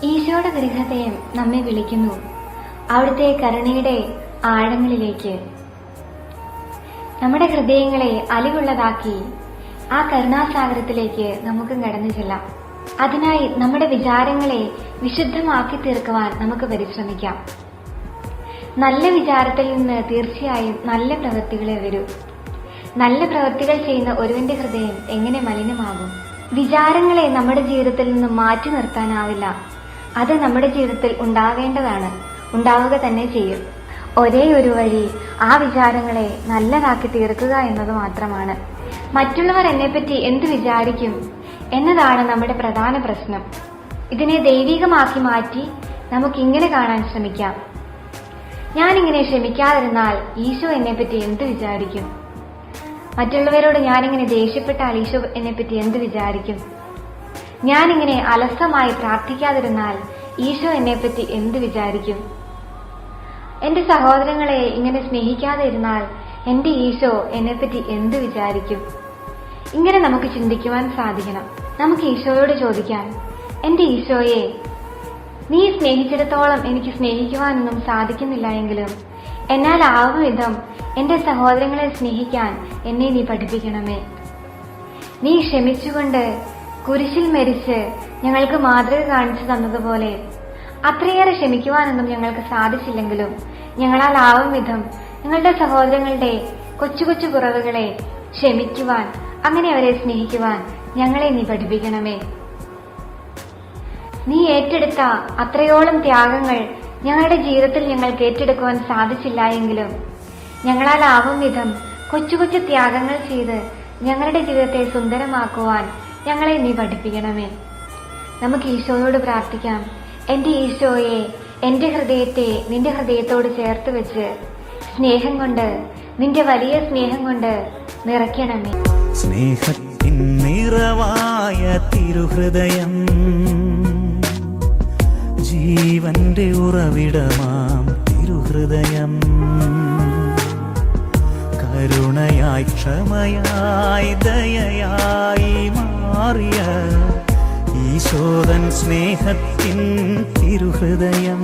ഈശോയുടെ ഗൃഹതയം നമ്മെ വിളിക്കുന്നു അവിടുത്തെ കരുണയുടെ ആഴങ്ങളിലേക്ക്. നമ്മുടെ ഹൃദയങ്ങളെ അലിവുള്ളതാക്കി ആ കരുണാസാഗരത്തിലേക്ക് നമുക്കും കടന്നു ചെല്ലാം. അതിനായി നമ്മുടെ വിചാരങ്ങളെ വിശുദ്ധമാക്കി തീർക്കുവാൻ നമുക്ക് പരിശ്രമിക്കാം. നല്ല വിചാരത്തിൽ നിന്ന് തീർച്ചയായും നല്ല പ്രവൃത്തികളെ വരൂ. നല്ല പ്രവൃത്തികൾ ചെയ്യുന്ന ഒരുവന്റെ ഹൃദയം എങ്ങനെ മലിനമാകും? വിചാരങ്ങളെ നമ്മുടെ ജീവിതത്തിൽ നിന്നും മാറ്റി നിർത്താനാവില്ല. അത് നമ്മുടെ ജീവിതത്തിൽ ഉണ്ടാവേണ്ടതാണ്, ഉണ്ടാവുക തന്നെ ചെയ്യും. ഒരേ ഒരു വഴി ആ വിചാരങ്ങളെ നല്ലതാക്കി തീർക്കുക എന്നത് മാത്രമാണ്. മറ്റുള്ളവർ എന്നെപ്പറ്റി എന്ത് വിചാരിക്കും എന്നതാണ് നമ്മുടെ പ്രധാന പ്രശ്നം. ഇതിനെ ദൈവികമാക്കി മാറ്റി നമുക്കിങ്ങനെ കാണാൻ ശ്രമിക്കാം: ഞാനിങ്ങനെ ക്ഷമിക്കാതിരുന്നാൽ ഈശോ എന്നെപ്പറ്റി എന്ത് വിചാരിക്കും? മറ്റുള്ളവരോട് ഞാനിങ്ങനെ ദേഷ്യപ്പെട്ടാൽ ഈശോ എന്നെപ്പറ്റി എന്ത് വിചാരിക്കും? ഞാനിങ്ങനെ അലസമായി പ്രാർത്ഥിക്കാതിരുന്നാൽ ഈശോ എന്നെപ്പറ്റി എന്ത് വിചാരിക്കും? എന്റെ സഹോദരങ്ങളെ ഇങ്ങനെ സ്നേഹിക്കാതെ ഇരുന്നാൽ എന്റെ ഈശോ എന്നെപ്പറ്റി എന്ത് വിചാരിക്കും? ഇങ്ങനെ നമുക്ക് ചിന്തിക്കുവാൻ സാധിക്കണം. നമുക്ക് ഈശോയോട് ചോദിക്കാം: എന്റെ ഈശോയെ, നീ സ്നേഹിച്ചിടത്തോളം എനിക്ക് സ്നേഹിക്കുവാനൊന്നും സാധിക്കുന്നില്ല എങ്കിലും എന്നാൽ ആവും വിധം എന്റെ സഹോദരങ്ങളെ സ്നേഹിക്കാൻ എന്നെ നീ പഠിപ്പിക്കണമേ. നീ ക്ഷമിച്ചുകൊണ്ട് കുരിശിൽ മരിച്ച് ഞങ്ങൾക്ക് മാതൃക കാണിച്ചു തന്നതുപോലെ അത്രയേറെ ക്ഷമിക്കുവാനൊന്നും ഞങ്ങൾക്ക് സാധിച്ചില്ലെങ്കിലും ഞങ്ങളാൽ ആവും വിധം ഞങ്ങളുടെ സഹോദരങ്ങളുടെ കൊച്ചു കൊച്ചു കുറവുകളെ ക്ഷമിക്കുവാൻ, അങ്ങനെ അവരെ സ്നേഹിക്കുവാൻ ഞങ്ങളെ നീ പഠിപ്പിക്കണമേ. നീ ഏറ്റെടുത്ത അത്രയോളം ത്യാഗങ്ങൾ ഞങ്ങളുടെ ജീവിതത്തിൽ ഞങ്ങൾക്ക് ഏറ്റെടുക്കുവാൻ സാധിച്ചില്ല എങ്കിലും ഞങ്ങളാൽ ആവും വിധം കൊച്ചു കൊച്ചു ത്യാഗങ്ങൾ ചെയ്ത് ഞങ്ങളുടെ ജീവിതത്തെ സുന്ദരമാക്കുവാൻ ഞങ്ങളെ നീ പഠിപ്പിക്കണമേ. നമുക്ക് ഈശോയോട് പ്രാർത്ഥിക്കാം: എന്റെ ഈശോയെ, എന്റെ ഹൃദയത്തെ നിന്റെ ഹൃദയത്തോട് ചേർത്ത് വെച്ച് സ്നേഹം കൊണ്ട്, നിന്റെ വലിയ സ്നേഹം കൊണ്ട് നിറയ്ക്കണമേ. സ്നേഹത്തിൻ നിറവായ തിരുഹൃദയം, ജീവന്റെ ഉറവിടമാം തിരുഹൃദയം, കരുണയായി ക്ഷമയായി ദയയായി മാറിയ ഈശോദൻ സ്നേഹത്തിൻ തിരുഹൃദയം.